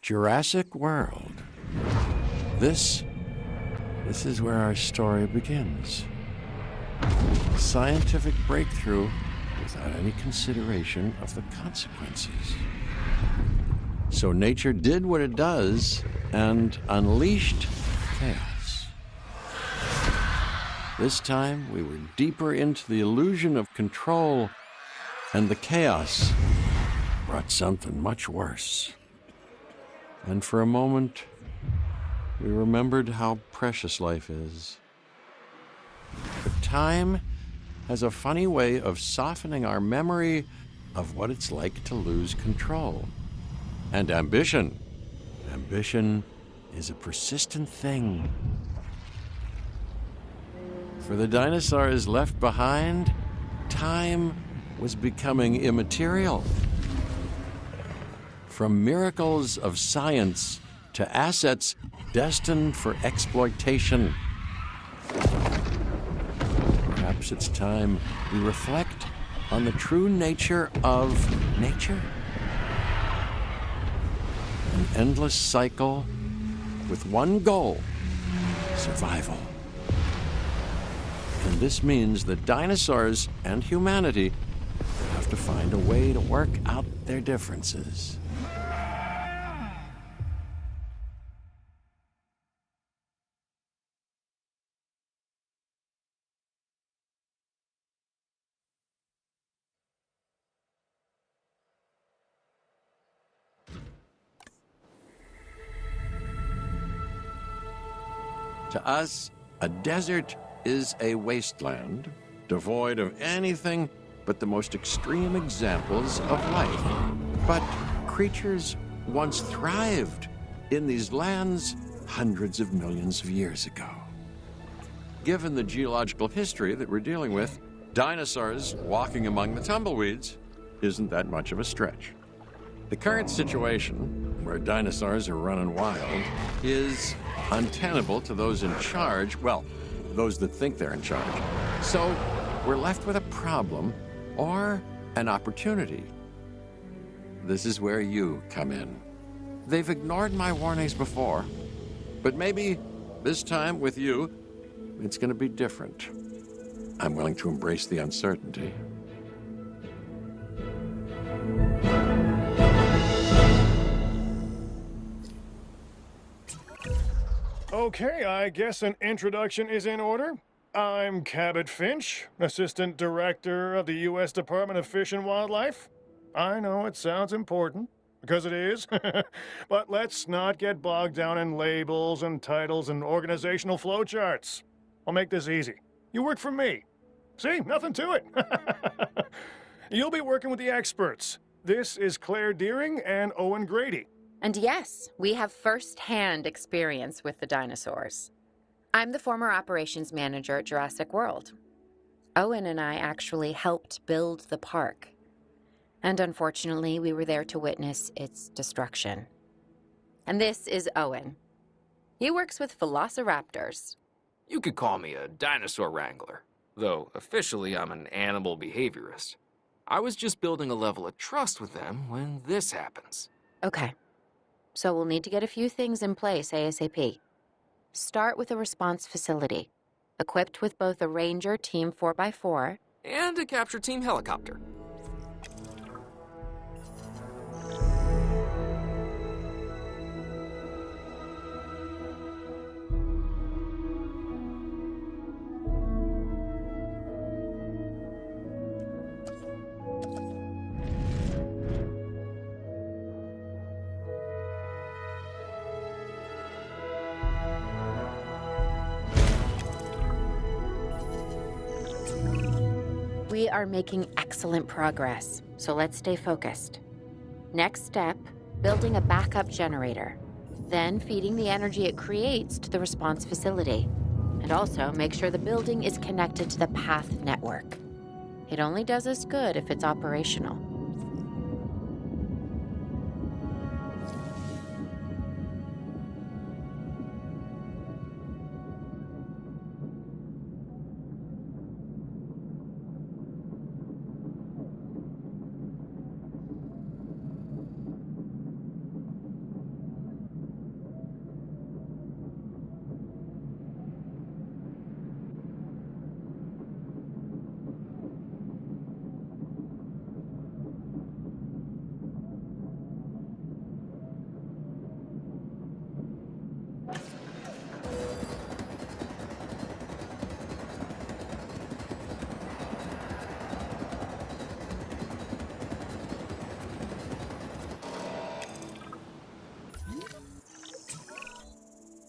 Jurassic World. This is where our story begins. Scientific breakthrough without any consideration of the consequences. So nature did what it does and unleashed chaos. This time, we were deeper into the illusion of control, and the chaos brought something much worse. And for a moment, we remembered how precious life is. But time has a funny way of softening our memory of what it's like to lose control. And ambition. Ambition is a persistent thing. For the dinosaurs left behind, time was becoming immaterial. From miracles of science to assets destined for exploitation. Perhaps it's time we reflect on the true nature of nature. An endless cycle with one goal: survival. And this means that dinosaurs and humanity have to find a way to work out their differences. To us, a desert is a wasteland, devoid of anything but the most extreme examples of life. But creatures once thrived in these lands hundreds of millions of years ago. Given the geological history that we're dealing with, dinosaurs walking among the tumbleweeds isn't that much of a stretch. The current situation, where dinosaurs are running wild, is untenable to those in charge, well, those that think they're in charge. So we're left with a problem or an opportunity. This is where you come in. They've ignored my warnings before, but maybe this time with you, it's going to be different. I'm willing to embrace the uncertainty. Okay, I guess an introduction is in order. I'm Cabot Finch, Assistant Director of the U.S. Department of Fish and Wildlife. I know it sounds important, because it is, but let's not get bogged down in labels and titles and organizational flowcharts. I'll make this easy. You work for me. See, nothing to it. You'll be working with the experts. This is Claire Deering and Owen Grady. And yes, we have first-hand experience with the dinosaurs. I'm the former operations manager at Jurassic World. Owen and I actually helped build the park. And unfortunately, we were there to witness its destruction. And this is Owen. He works with velociraptors. You could call me a dinosaur wrangler, though officially I'm an animal behaviorist. I was just building a level of trust with them when this happens. Okay. So we'll need to get a few things in place ASAP. Start with a response facility, equipped with both a Ranger Team 4x4 and a capture team helicopter. We are making excellent progress, so let's stay focused. Next step, building a backup generator. Then feeding the energy it creates to the response facility. And also make sure the building is connected to the path network. It only does us good if it's operational.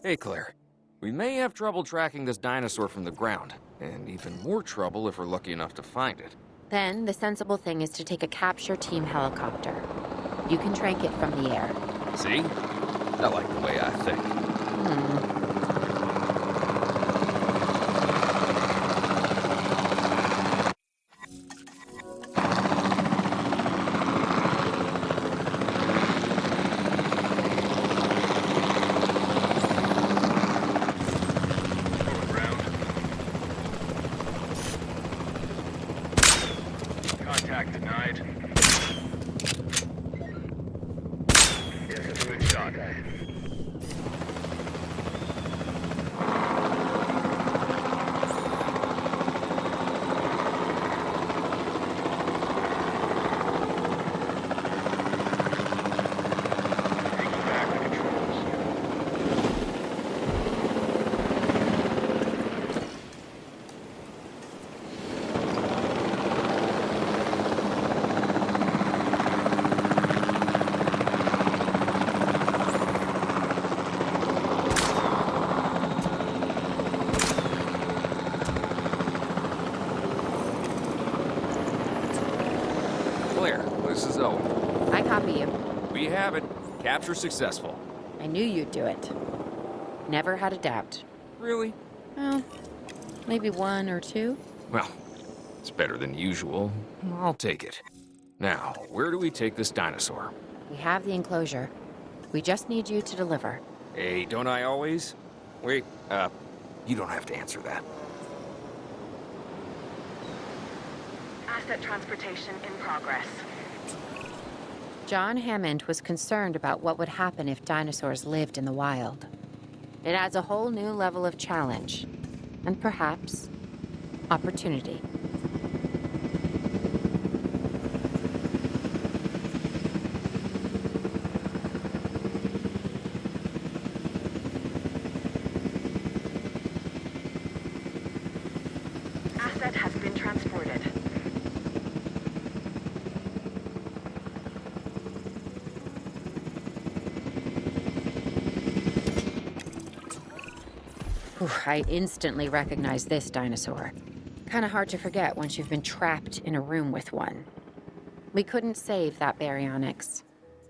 Hey, Claire. We may have trouble tracking this dinosaur from the ground, and even more trouble if we're lucky enough to find it. Then the sensible thing is to take a capture team helicopter. You can track it from the air. See? I like the way I think. Contact denied. Yeah, that's a good shot. Taking back the controls. Claire, this is Owen. I copy you. We have it. Capture successful. I knew you'd do it. Never had a doubt. Really? Well, maybe one or two. Well, it's better than usual. I'll take it. Now, where do we take this dinosaur? We have the enclosure. We just need you to deliver. Hey, don't I always? Wait, you don't have to answer that. Asset transportation in progress. John Hammond was concerned about what would happen if dinosaurs lived in the wild. It adds a whole new level of challenge, and perhaps opportunity. Asset has been transported. Whew, I instantly recognize this dinosaur. Kind of hard to forget once you've been trapped in a room with one. We couldn't save that baryonyx,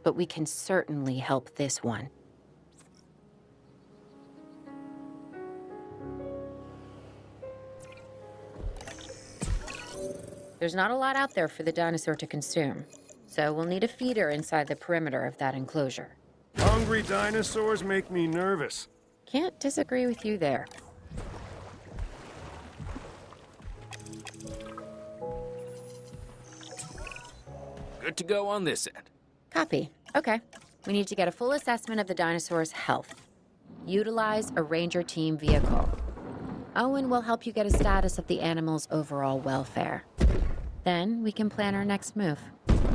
but we can certainly help this one. There's not a lot out there for the dinosaur to consume, so we'll need a feeder inside the perimeter of that enclosure. Hungry dinosaurs make me nervous. Can't disagree with you there. Good to go on this end. Copy. Okay. We need to get a full assessment of the dinosaur's health. Utilize a ranger team vehicle. Owen will help you get a status of the animal's overall welfare. Then we can plan our next move.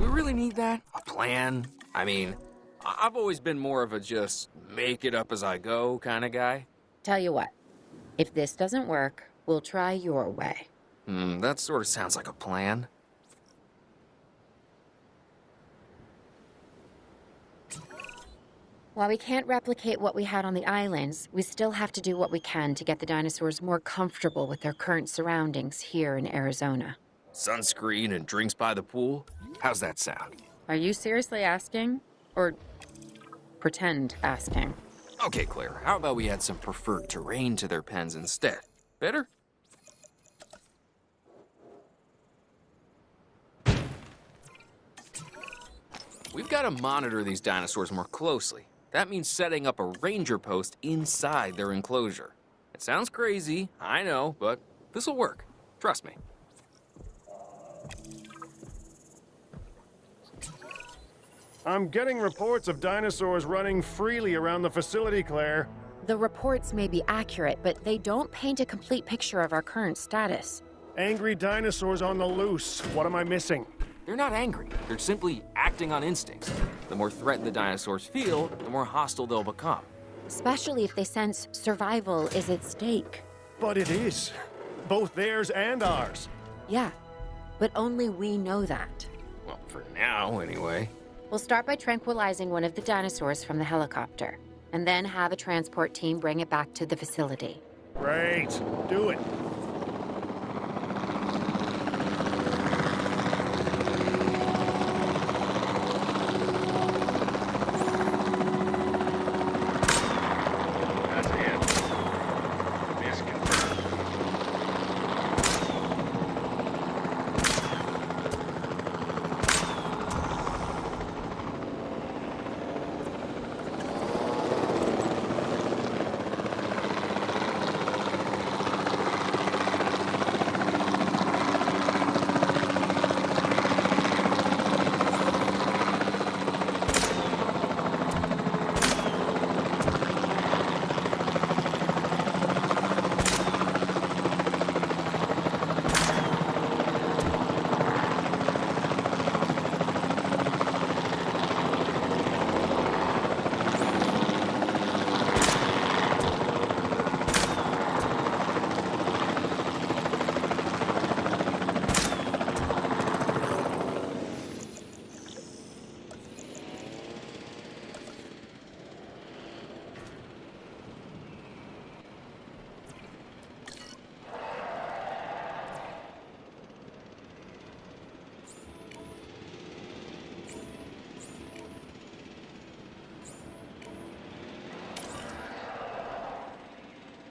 We really need that? A plan? I mean, I've always been more of a just make it up as I go kind of guy. Tell you what, if this doesn't work, we'll try your way. That sort of sounds like a plan. While we can't replicate what we had on the islands, we still have to do what we can to get the dinosaurs more comfortable with their current surroundings here in Arizona. Sunscreen and drinks by the pool? How's that sound? Are you seriously asking? Or pretend asking? Okay, Claire, how about we add some preferred terrain to their pens instead? Better? We've got to monitor these dinosaurs more closely. That means setting up a ranger post inside their enclosure. It sounds crazy, I know, but this'll work. Trust me. I'm getting reports of dinosaurs running freely around the facility, Claire. The reports may be accurate, but they don't paint a complete picture of our current status. Angry dinosaurs on the loose. What am I missing? They're not angry. They're simply acting on instincts. The more threatened the dinosaurs feel, the more hostile they'll become. Especially if they sense survival is at stake. But it is. Both theirs and ours. Yeah, but only we know that. Well, for now, anyway. We'll start by tranquilizing one of the dinosaurs from the helicopter. and then have a transport team bring it back to the facility. Great. Do it. That's it. Miss confirmed.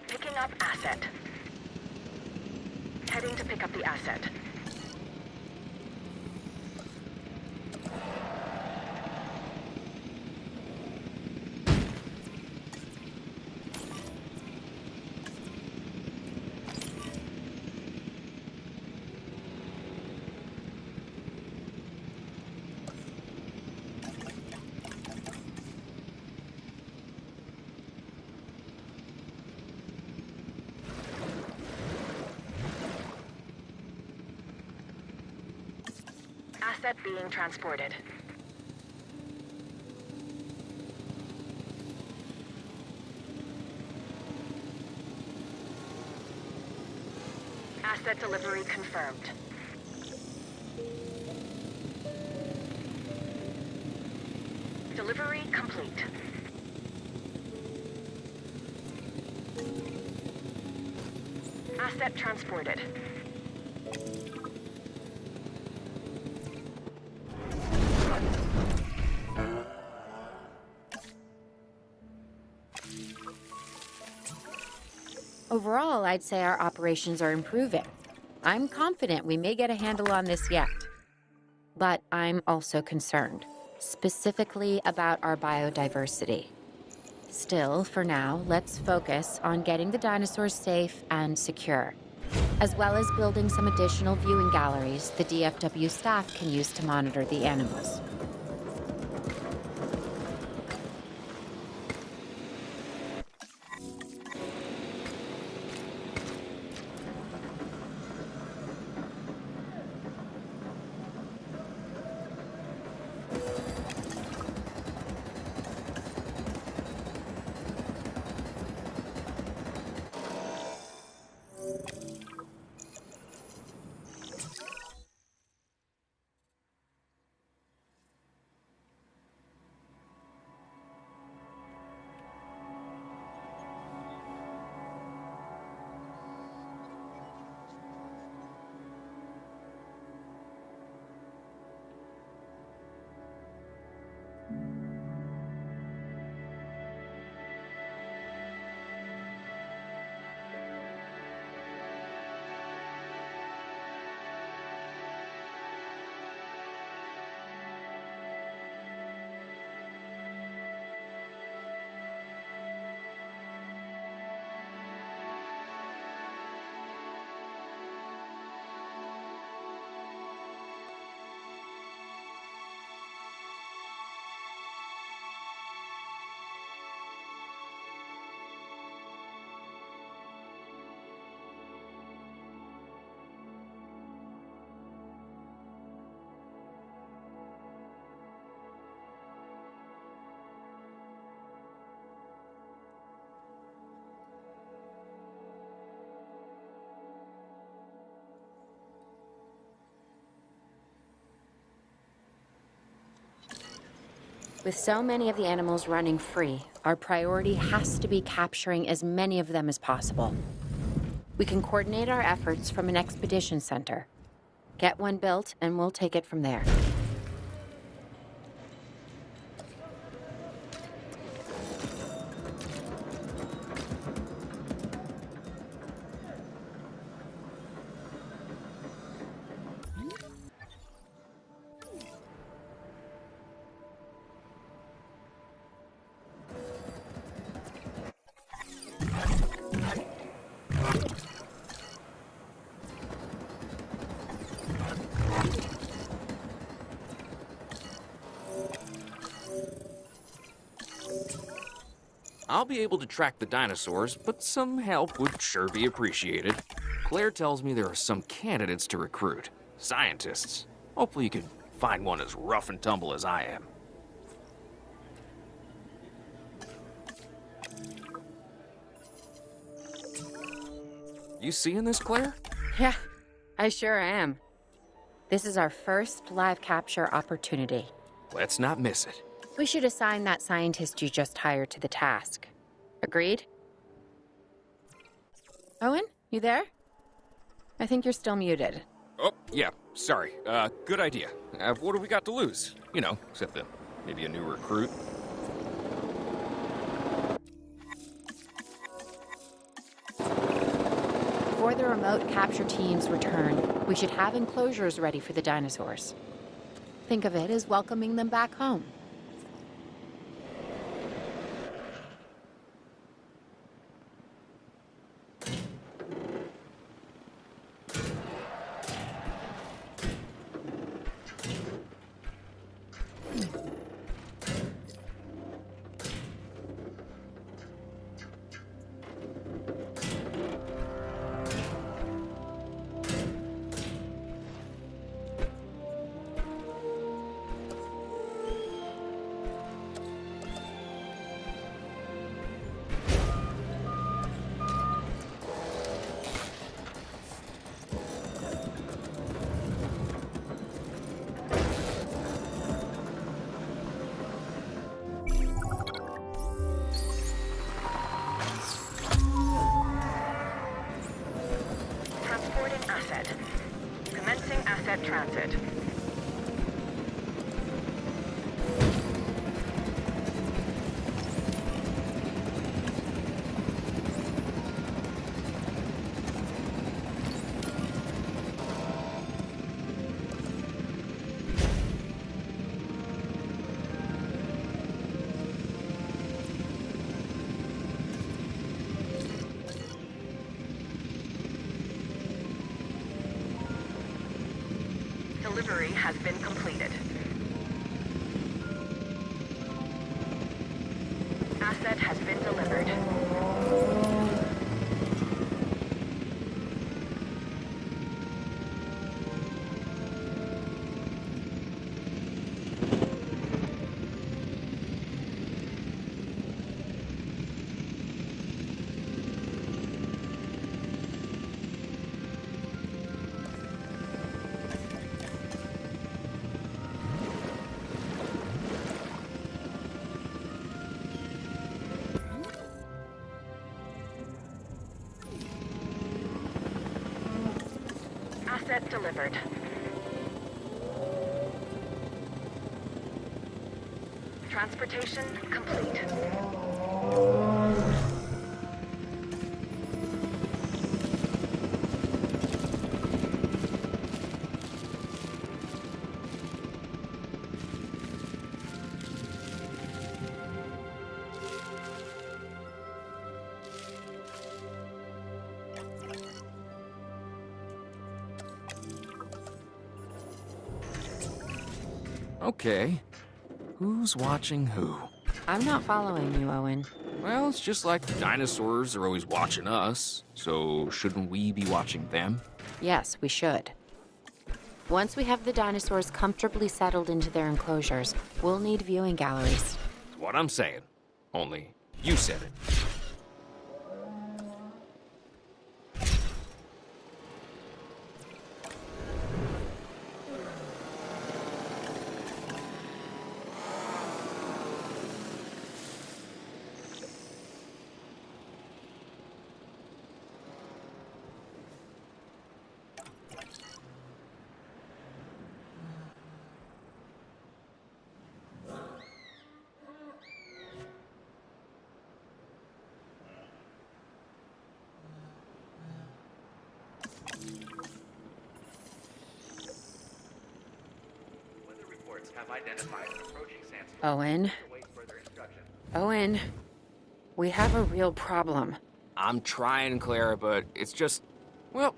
Picking up asset. Heading to pick up the asset. Asset being transported. Asset delivery confirmed. Delivery complete. Asset transported. Overall, I'd say our operations are improving. I'm confident we may get a handle on this yet. But I'm also concerned, specifically about our biodiversity. Still, for now, let's focus on getting the dinosaurs safe and secure, as well as building some additional viewing galleries the DFW staff can use to monitor the animals. With so many of the animals running free, Our priority has to be capturing as many of them as possible. We can coordinate our efforts from an expedition center. Get one built, and we'll take it from there. I'll be able to track the dinosaurs, but some help would sure be appreciated. Claire tells me there are some candidates to recruit. Scientists. Hopefully you can find one as rough and tumble as I am. You seeing this, Claire? Yeah, I sure am. This is our first live capture opportunity. Let's not miss it. We should assign that scientist you just hired to the task. Agreed? Owen, you there? I think you're still muted. Oh, yeah, sorry. Good idea. What do we got to lose? You know, except maybe a new recruit. Before the remote capture teams return, we should have enclosures ready for the dinosaurs. Think of it as welcoming them back home. Transporting asset. Commencing asset transit. Delivery has been completed. Asset has been delivered. Asset delivered. Transportation complete. Okay. Who's watching who? I'm not following you, Owen. Well, it's just like dinosaurs are always watching us, so shouldn't we be watching them? Yes, we should. Once we have the dinosaurs comfortably settled into their enclosures, we'll need viewing galleries. That's what I'm saying. Only you said it. have identified an approaching sandstorm. Owen. Await further instructions. Owen. We have a real problem. I'm trying, Clara, but it's just, well,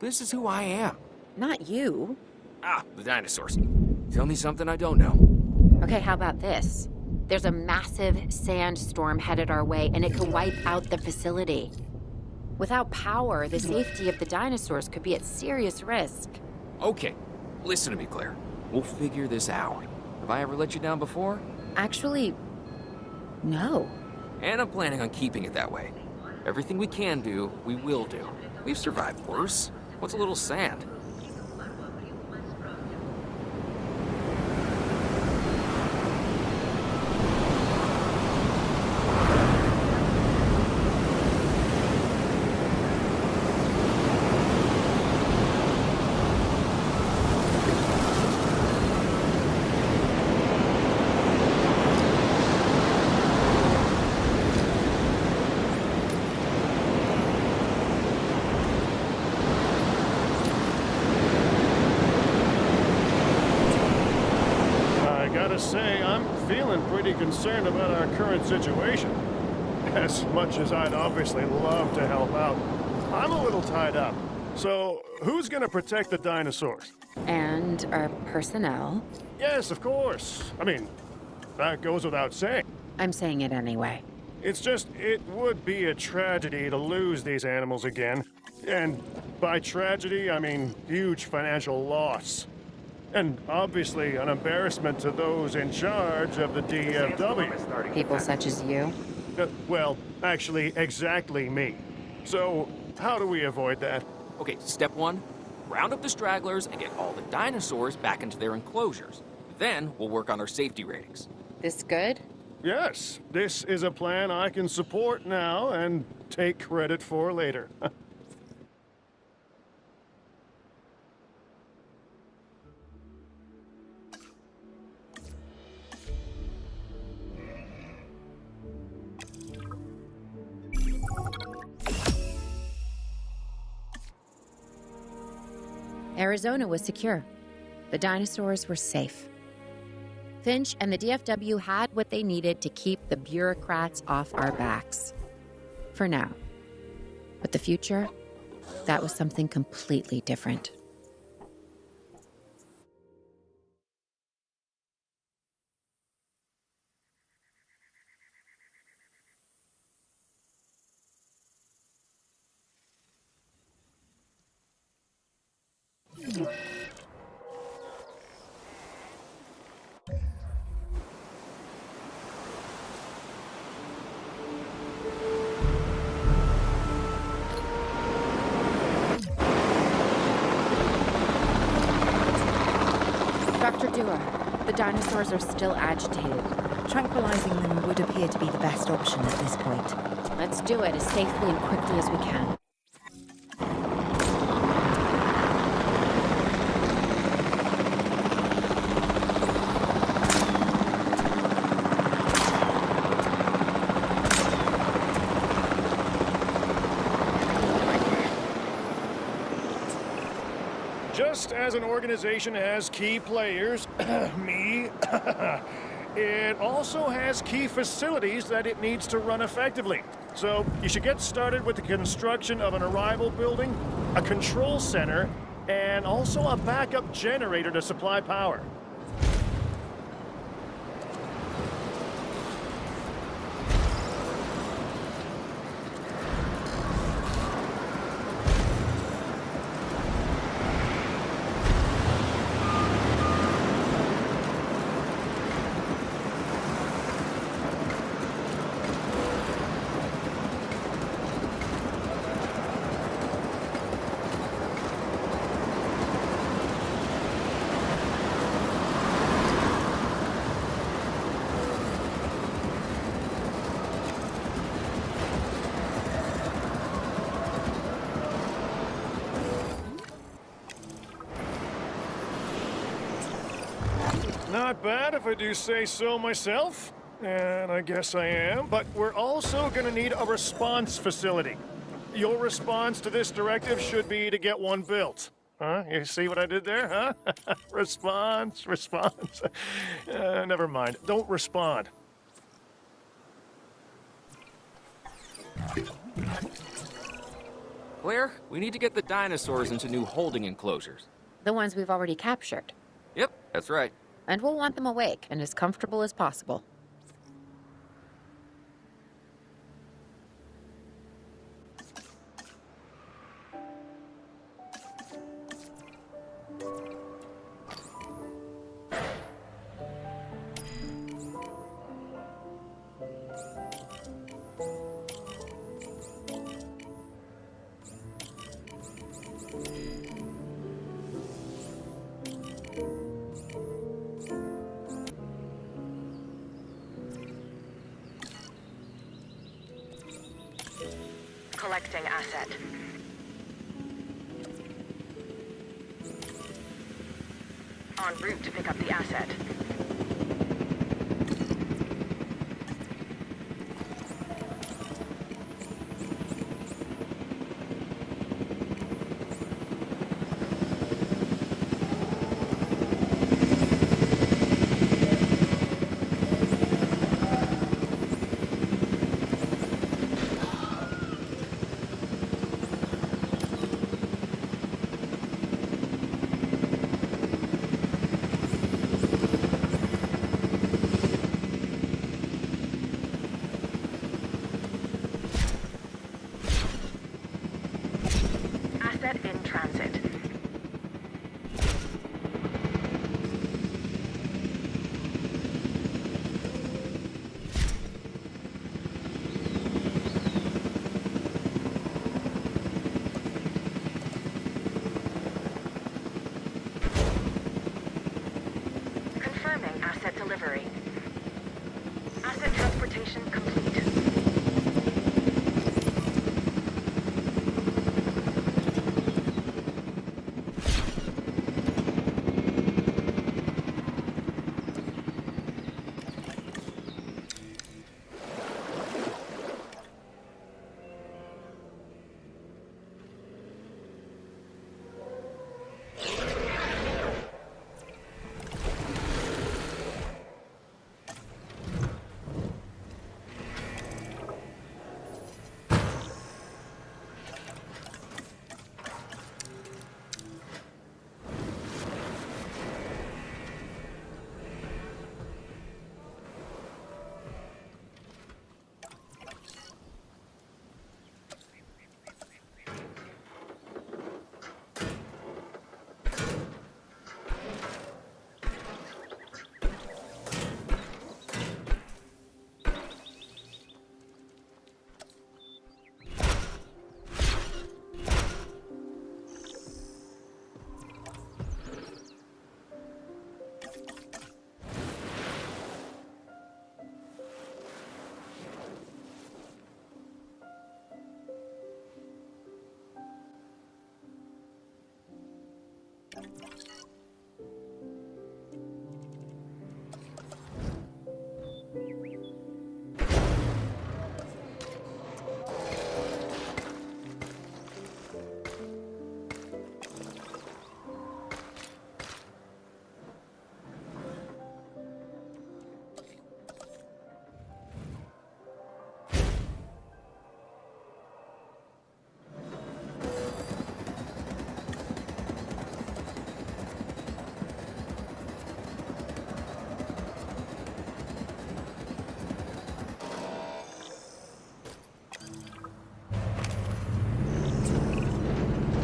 this is who I am. Not you. The dinosaurs. Tell me something I don't know. Okay, how about this? There's a massive sandstorm headed our way, and it could wipe out the facility. Without power, the safety of the dinosaurs could be at serious risk. Okay, listen to me, Claire. We'll figure this out. Have I ever let you down before? Actually, no. And I'm planning on keeping it that way. Everything we can do, we will do. We've survived worse. What's a little sand? Gotta say, I'm feeling pretty concerned about our current situation. As much as I'd obviously love to help out, I'm a little tied up. So, who's gonna protect the dinosaurs? And our personnel. Yes, of course. I mean, that goes without saying. I'm saying it anyway. It's just, it would be a tragedy to lose these animals again. And by tragedy, I mean huge financial loss. And obviously an embarrassment to those in charge of the DFW. People such as you. Well, actually, exactly me. So, how do we avoid that? Okay, step one, round up the stragglers and get all the dinosaurs back into their enclosures. Then we'll work on our safety ratings. This good? Yes, this is a plan I can support now and take credit for later. Arizona was secure. The dinosaurs were safe. Finch and the DFW had what they needed to keep the bureaucrats off our backs. For now. But the future, that was something completely different. Dr. Dua, the dinosaurs are still agitated. Tranquilizing them would appear to be the best option at this point. Let's do it as safely and quickly as we can. Just as an organization has key players, me, it also has key facilities that it needs to run effectively. So you should get started with the construction of an arrival building, a control center, and also a backup generator to supply power. Not bad if I do say so myself. And I guess I am. But we're also gonna need a response facility. Your response to this directive should be to get one built. Huh? You see what I did there, huh? Response. Never mind. Don't respond. Claire, we need to get the dinosaurs into new holding enclosures. The ones we've already captured. Yep, that's right. And we'll want them awake and as comfortable as possible. Collecting asset. En route to pick up the asset. Asset in transit. Confirming asset delivery. Asset transportation complete.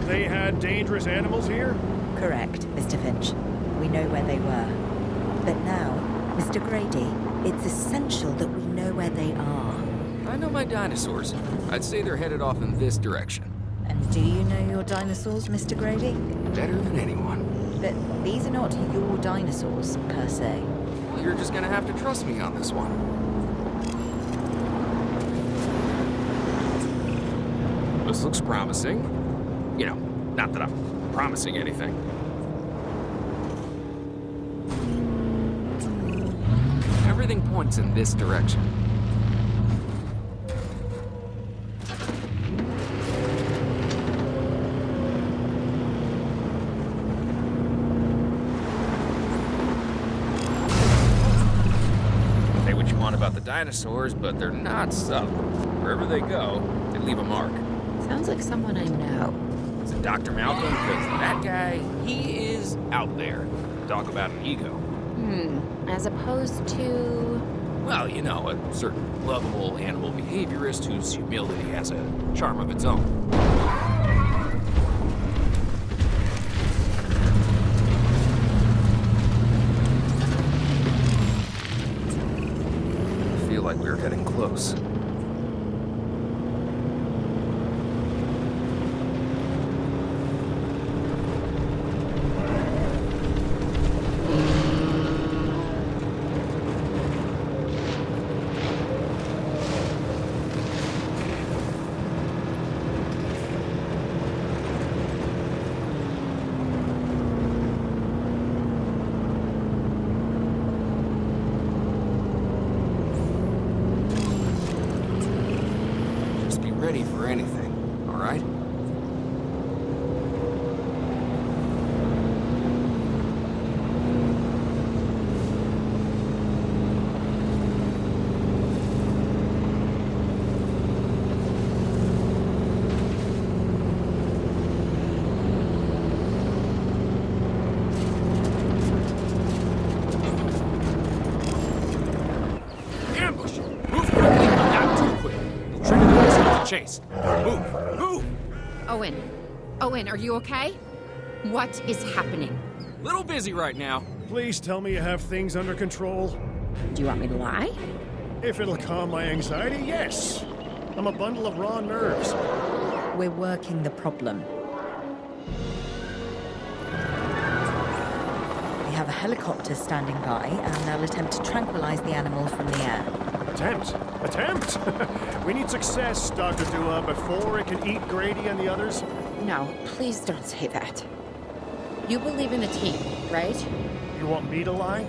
They had dangerous animals here? Correct, Mr. Finch. We know where they were. But now, Mr. Grady, it's essential that we know where they are. I know my dinosaurs. I'd say they're headed off in this direction. And do you know your dinosaurs, Mr. Grady? Better than anyone. But these are not your dinosaurs, per se. Well, you're just gonna have to trust me on this one. This looks promising. You know, not that I'm promising anything. Everything points in this direction. dinosaurs, but they're not subtle. Wherever they go, they leave a mark. Sounds like someone I know. Is it Dr. Malcolm? Because that guy, he is out there. Talk about an ego. As opposed to... Well, you know, a certain lovable animal behaviorist whose humility has a charm of its own. I feel like we're getting close. Ready for anything, all right? Ambush! Move quickly, but not too quick. You'll trigger the rest chase. Move! Move! Owen, are you okay? What is happening? Little busy right now. Please tell me you have things under control. Do you want me to lie? If it'll calm my anxiety, yes. I'm a bundle of raw nerves. We're working the problem. We have a helicopter standing by, and they'll attempt to tranquilize the animal from the air. Attempt? We need success, Dr. Dua, before it can eat Grady and the others. No, please don't say that. You believe in the team, right? You want me to lie?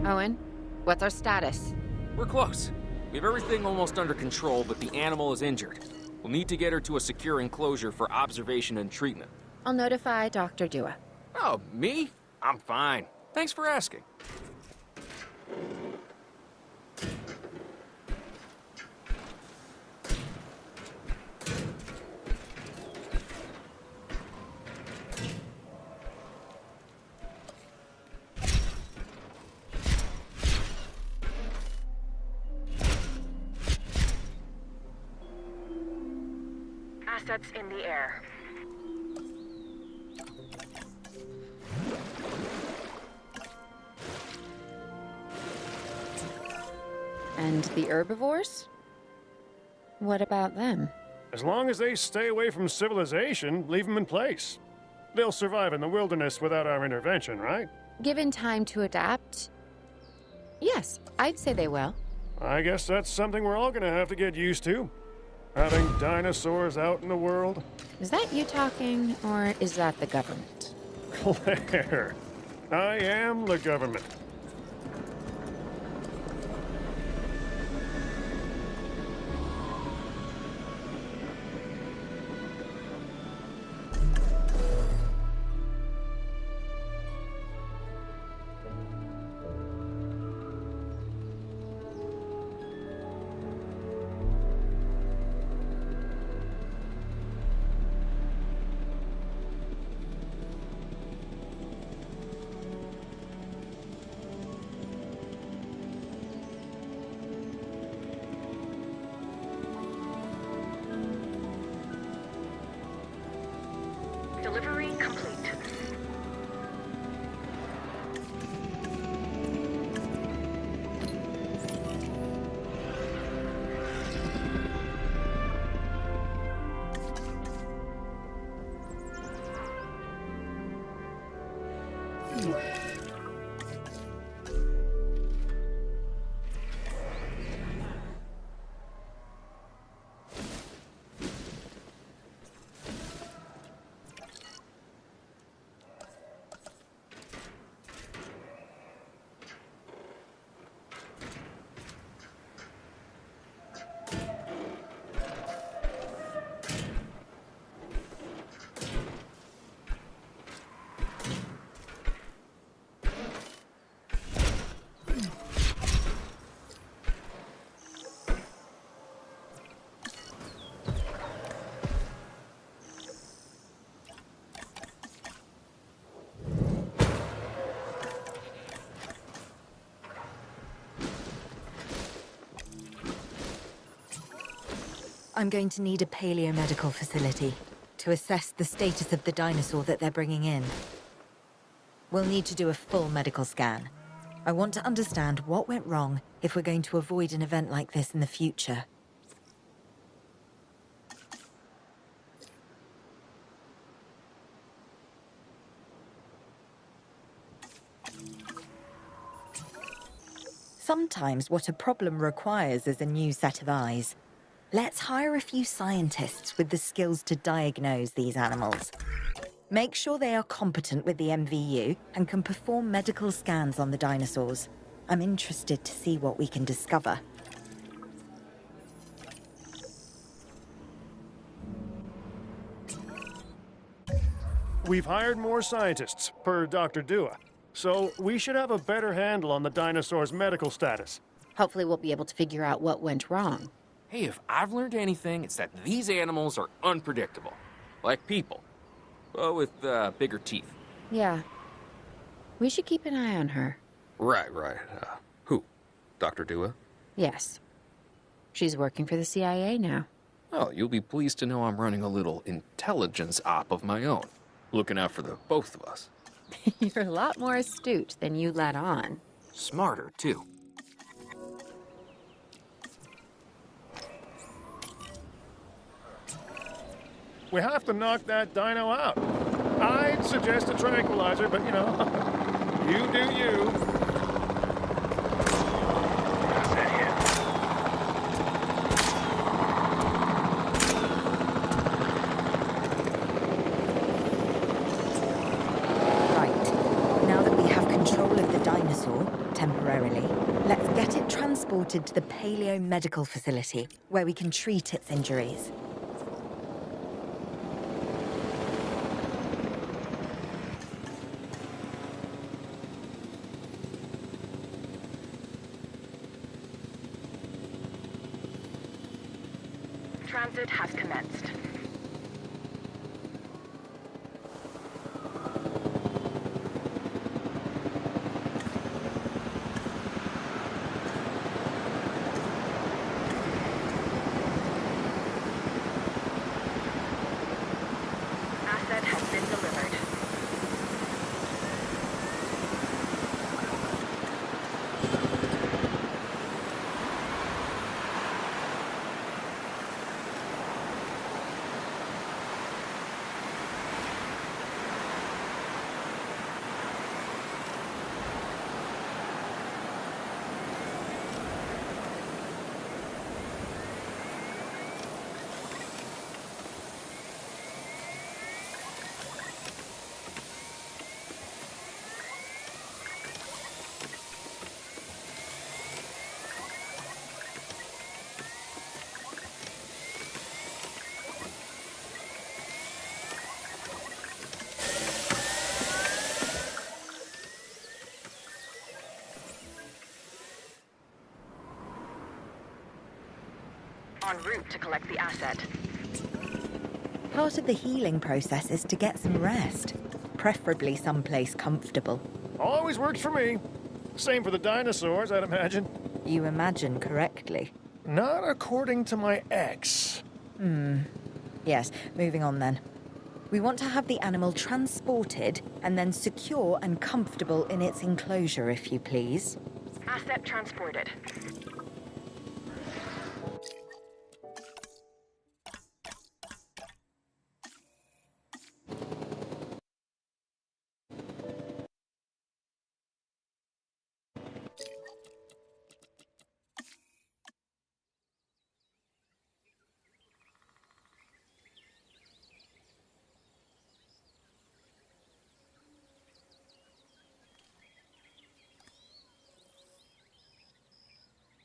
Owen, what's our status? We're close. We have everything almost under control, but the animal is injured. We'll need to get her to a secure enclosure for observation and treatment. I'll notify Dr. Dua. Oh, me? I'm fine. Thanks for asking. Assets in the air. And the herbivores? What about them? As long as they stay away from civilization, leave them in place. They'll survive in the wilderness without our intervention, right? Given time to adapt, yes, I'd say they will. I guess that's something we're all gonna have to get used to. Having dinosaurs out in the world. Is that you talking, or is that the government? Claire, I am the government. I'm going to need a paleomedical facility to assess the status of the dinosaur that they're bringing in. We'll need to do a full medical scan. I want to understand what went wrong if we're going to avoid an event like this in the future. Sometimes what a problem requires is a new set of eyes. Let's hire a few scientists with the skills to diagnose these animals. Make sure they are competent with the MVU and can perform medical scans on the dinosaurs. I'm interested to see what we can discover. We've hired more scientists, per Dr. Dua, so we should have a better handle on the dinosaur's medical status. Hopefully we'll be able to figure out what went wrong. Hey, if I've learned anything, it's that these animals are unpredictable. Like people. But with bigger teeth. Yeah. We should keep an eye on her. Right. Who? Dr. Dua? Yes. She's working for the CIA now. Oh, you'll be pleased to know I'm running a little intelligence op of my own. Looking out for the both of us. You're a lot more astute than you let on. Smarter, too. We have to knock that dino out. I'd suggest a tranquilizer, but you know, you do you. Right. Now that we have control of the dinosaur, temporarily, let's get it transported to the paleomedical facility, where we can treat its injuries. Transit has commenced. Asset has been delivered. En route to collect the asset. Part of the healing process is to get some rest, preferably someplace comfortable. Always works for me. Same for the dinosaurs, I'd imagine. You imagine correctly. Not according to my ex. Yes, moving on then. We want to have the animal transported and then secure and comfortable in its enclosure, if you please. Asset transported.